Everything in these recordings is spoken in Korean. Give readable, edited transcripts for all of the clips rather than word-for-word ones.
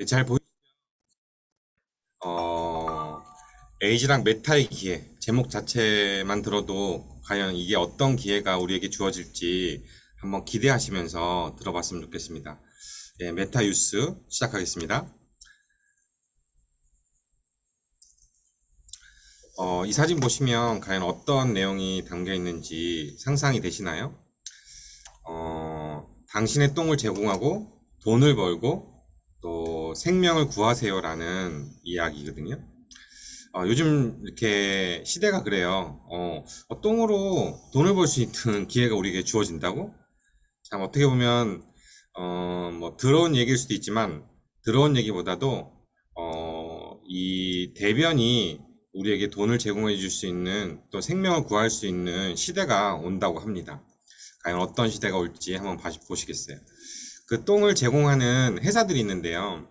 잘 보이, 어, 에이지랑 메타의 기회, 제목 자체만 들어도 과연 이게 어떤 기회가 우리에게 주어질지 한번 기대하시면서 들어봤으면 좋겠습니다. 예, 메타 뉴스 시작하겠습니다. 이 사진 보시면 과연 어떤 내용이 담겨 있는지 상상이 되시나요? 당신의 똥을 제공하고 돈을 벌고 또 생명을 구하세요라는 이야기거든요. 요즘 이렇게 시대가 그래요. 똥으로 돈을 벌 수 있는 기회가 우리에게 주어진다고? 참 어떻게 보면 뭐 더러운 얘기일 수도 있지만 더러운 얘기보다도 이 대변이 우리에게 돈을 제공해 줄 수 있는 또 생명을 구할 수 있는 시대가 온다고 합니다. 과연 어떤 시대가 올지 한번 보시겠어요? 그 똥을 제공하는 회사들이 있는데요.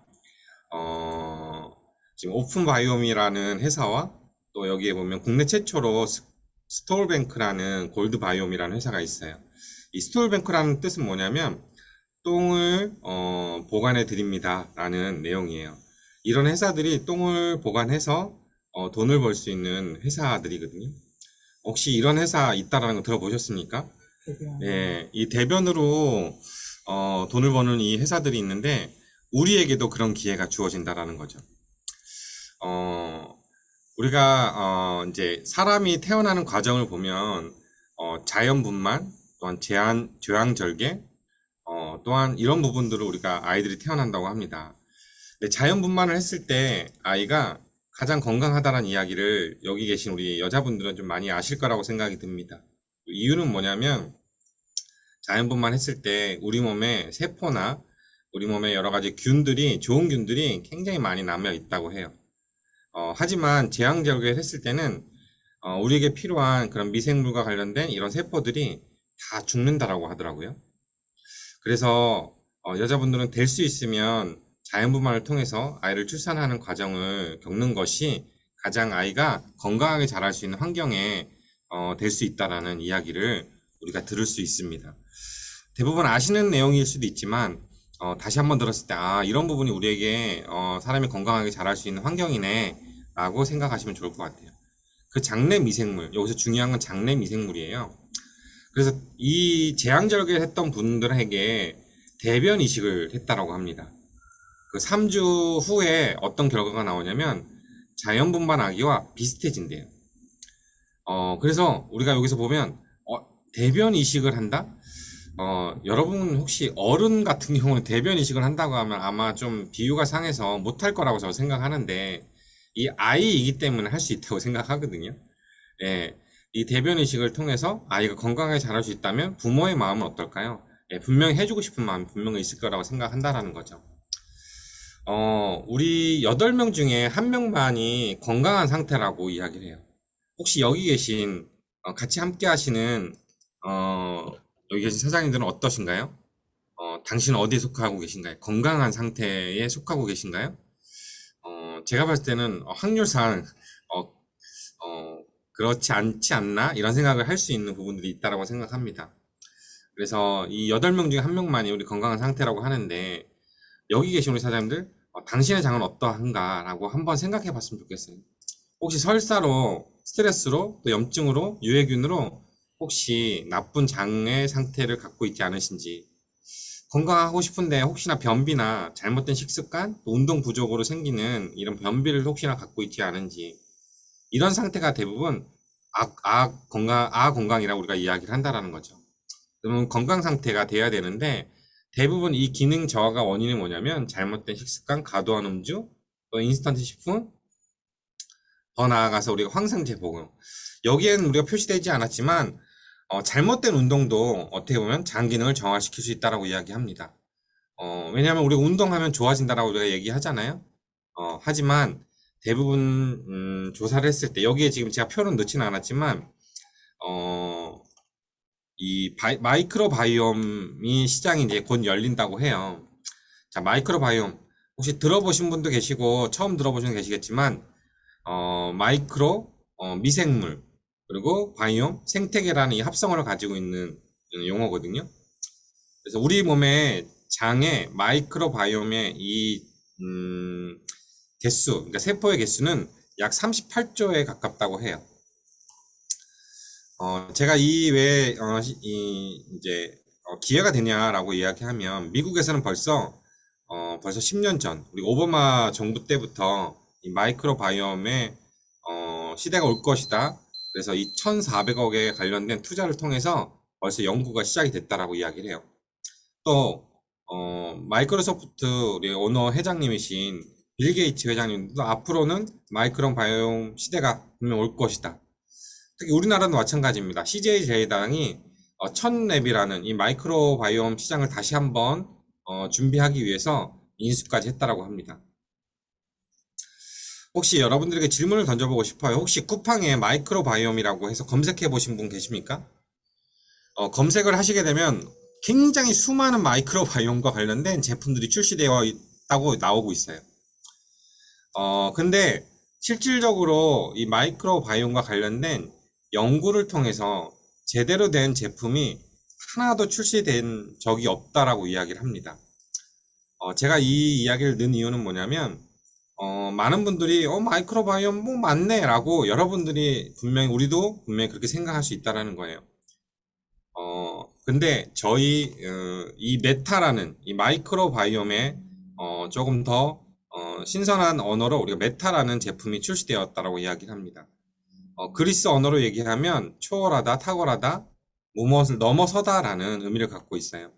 어, 지금 오픈바이옴이라는 회사와 또 여기에 보면 국내 최초로 스톨뱅크라는 골드바이옴이라는 회사가 있어요. 이 스톨뱅크라는 뜻은 뭐냐면 똥을 보관해 드립니다 라는 내용이에요. 이런 회사들이 똥을 보관해서 돈을 벌 수 있는 회사들이거든요. 혹시 이런 회사 있다라는 거 들어보셨습니까? 예, 이 대변으로 돈을 버는 이 회사들이 있는데 우리에게도 그런 기회가 주어진다라는 거죠. 어, 우리가 이제 사람이 태어나는 과정을 보면 자연분만 또한 제왕절개 또한 이런 부분들을 우리가 아이들이 태어난다고 합니다. 근데 자연분만을 했을 때 아이가 가장 건강하다는 이야기를 여기 계신 우리 여자분들은 좀 많이 아실 거라고 생각이 듭니다. 이유는 뭐냐면 자연분만 했을 때 우리 몸에 세포나 우리 몸에 여러 가지 균들이 좋은 균들이 굉장히 많이 남아 있다고 해요. 하지만 제왕절개를 했을 때는 우리에게 필요한 그런 미생물과 관련된 이런 세포들이 다 죽는다라고 하더라고요. 그래서 여자분들은 될 수 있으면 자연분만을 통해서 아이를 출산하는 과정을 겪는 것이 가장 아이가 건강하게 자랄 수 있는 환경에 될 수 있다라는 이야기를 우리가 들을 수 있습니다. 대부분 아시는 내용일 수도 있지만 다시 한번 들었을 때 이런 부분이 우리에게 사람이 건강하게 자랄 수 있는 환경이네 라고 생각하시면 좋을 것 같아요. 그 장내 미생물, 여기서 중요한 건 장내 미생물이에요. 그래서 이 제왕절개를 했던 분들에게 대변 이식을 했다라고 합니다. 그 3주 후에 어떤 결과가 나오냐면 자연분만 아기와 비슷해진대요. 그래서 우리가 여기서 보면 대변 이식을 한다? 여러분 혹시 어른 같은 경우는 대변 이식을 한다고 하면 아마 좀 비유가 상해서 못할 거라고 저는 생각하는데 이 아이이기 때문에 할 수 있다고 생각하거든요. 예, 이 대변 이식을 통해서 아이가 건강하게 자랄 수 있다면 부모의 마음은 어떨까요? 예, 분명히 해주고 싶은 마음이 분명히 있을 거라고 생각한다라는 거죠. 우리 8명 중에 1명만이 건강한 상태라고 이야기를 해요. 혹시 여기 계신, 같이 함께 하시는, 어, 여기 계신 사장님들은 어떠신가요? 당신은 어디에 속하고 계신가요? 건강한 상태에 속하고 계신가요? 제가 봤을 때는 확률상, 어, 그렇지 않지 않나? 이런 생각을 할 수 있는 부분들이 있다라고 생각합니다. 그래서 이 8명 중에 1명만이 우리 건강한 상태라고 하는데, 여기 계신 우리 사장님들, 당신의 장은 어떠한가라고 한번 생각해 봤으면 좋겠어요. 혹시 설사로, 스트레스로, 또 염증으로, 유해균으로 혹시 나쁜 장의 상태를 갖고 있지 않으신지, 건강하고 싶은데 혹시나 변비나 잘못된 식습관, 또 운동 부족으로 생기는 이런 변비를 혹시나 갖고 있지 않은지, 이런 상태가 대부분 건강이라고 우리가 이야기를 한다라는 거죠. 그러면 건강 상태가 돼야 되는데 대부분 이 기능 저하가 원인이 뭐냐면 잘못된 식습관, 과도한 음주, 또 인스턴트 식품, 더 나아가서 우리가 황상제 복용. 여기에는 우리가 표시되지 않았지만 잘못된 운동도 어떻게 보면 장 기능을 정화시킬 수 있다라고 이야기합니다. 왜냐하면 우리가 운동하면 좋아진다라고 우리가 얘기하잖아요. 하지만 대부분 조사를 했을 때 여기에 지금 제가 표는 넣지는 않았지만 어, 이 마이크로바이옴이 시장이 이제 곧 열린다고 해요. 자, 마이크로바이옴 혹시 들어보신 분도 계시고 처음 들어보신 분도 계시겠지만 마이크로 미생물 그리고 바이옴 생태계라는 이 합성어를 가지고 있는 용어거든요. 그래서 우리 몸의 장에 마이크로바이옴의 이 개수, 그러니까 세포의 개수는 약 38조에 가깝다고 해요. 제가 이 왜, 이제, 기회가 되냐라고 이야기하면, 미국에서는 벌써 10년 전, 우리 오바마 정부 때부터 이 마이크로바이옴의, 시대가 올 것이다. 그래서 이 1,400억에 관련된 투자를 통해서 벌써 연구가 시작이 됐다라고 이야기를 해요. 또, 마이크로소프트 우리 오너 회장님이신 빌 게이츠 회장님도 앞으로는 마이크로바이옴 시대가 분명 올 것이다. 특히 우리나라도 마찬가지입니다. CJ 제일당이 1000랩이라는 이 마이크로바이옴 시장을 다시 한번 준비하기 위해서 인수까지 했다라고 합니다. 혹시 여러분들에게 질문을 던져보고 싶어요. 혹시 쿠팡에 마이크로바이옴이라고 해서 검색해 보신 분 계십니까? 검색을 하시게 되면 굉장히 수많은 마이크로바이옴과 관련된 제품들이 출시되어 있다고 나오고 있어요. 근데 실질적으로 이 마이크로바이옴과 관련된 연구를 통해서 제대로 된 제품이 하나도 출시된 적이 없다라고 이야기를 합니다. 제가 이 이야기를 넣은 이유는 뭐냐면, 많은 분들이, 마이크로바이옴 뭐 맞네 라고 여러분들이 우리도 분명히 그렇게 생각할 수 있다라는 거예요. 근데 이 메타라는 이 마이크로바이옴에 조금 더 신선한 언어로 우리가 메타라는 제품이 출시되었다라고 이야기를 합니다. 그리스 언어로 얘기하면 초월하다, 탁월하다, 무엇을 넘어서다라는 의미를 갖고 있어요.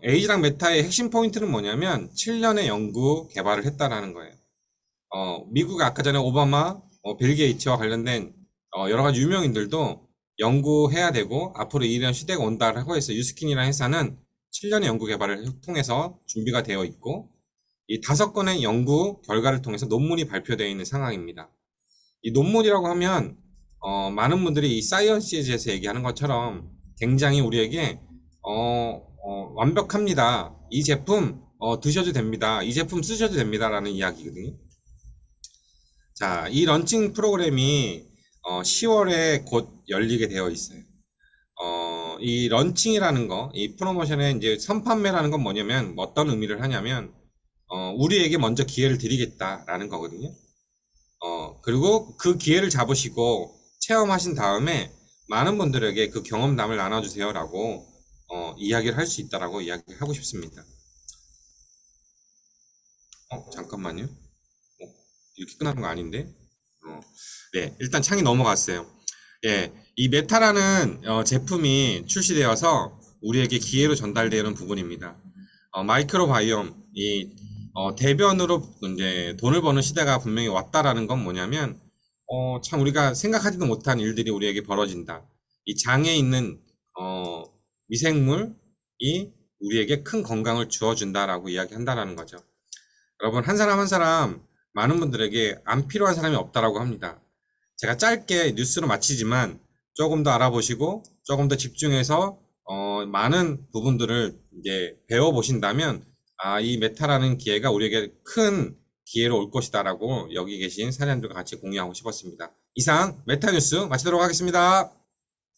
에이지랑 메타의 핵심 포인트는 뭐냐면 7년의 연구 개발을 했다라는 거예요. 미국 아까 전에 오바마, 빌 게이츠와 관련된 여러 가지 유명인들도 연구해야 되고 앞으로 이런 시대가 온다라고 해서 유스킨이라는 회사는 7년의 연구 개발을 통해서 준비가 되어 있고 이 5건의 연구 결과를 통해서 논문이 발표되어 있는 상황입니다. 이 논문이라고 하면 많은 분들이 이 사이언시즈에서 얘기하는 것처럼 굉장히 우리에게 완벽합니다. 이 제품 드셔도 됩니다. 이 제품 쓰셔도 됩니다. 라는 이야기거든요. 자, 이 런칭 프로그램이 10월에 곧 열리게 되어 있어요. 이 런칭이라는 거, 이 프로모션의 이제 선판매라는 건 뭐냐면 어떤 의미를 하냐면 우리에게 먼저 기회를 드리겠다라는 거거든요. 그리고 그 기회를 잡으시고 체험하신 다음에 많은 분들에게 그 경험담을 나눠주세요라고 이야기를 할 수 있다라고 이야기를 하고 싶습니다. 잠깐만요. 이렇게 끝나는 거 아닌데? 네, 일단 창이 넘어갔어요. 예, 이 메타라는 제품이 출시되어서 우리에게 기회로 전달되는 부분입니다. 마이크로바이옴, 대변으로 이제 돈을 버는 시대가 분명히 왔다라는 건 뭐냐면, 참 우리가 생각하지도 못한 일들이 우리에게 벌어진다. 이 장에 있는, 미생물이 우리에게 큰 건강을 주어준다라고 이야기한다라는 거죠. 여러분, 한 사람 한 사람, 많은 분들에게 안 필요한 사람이 없다라고 합니다. 제가 짧게 뉴스로 마치지만 조금 더 알아보시고 조금 더 집중해서 많은 부분들을 이제 배워보신다면 이 메타라는 기회가 우리에게 큰 기회로 올 것이다라고 여기 계신 사장님들과 같이 공유하고 싶었습니다. 이상 메타 뉴스 마치도록 하겠습니다.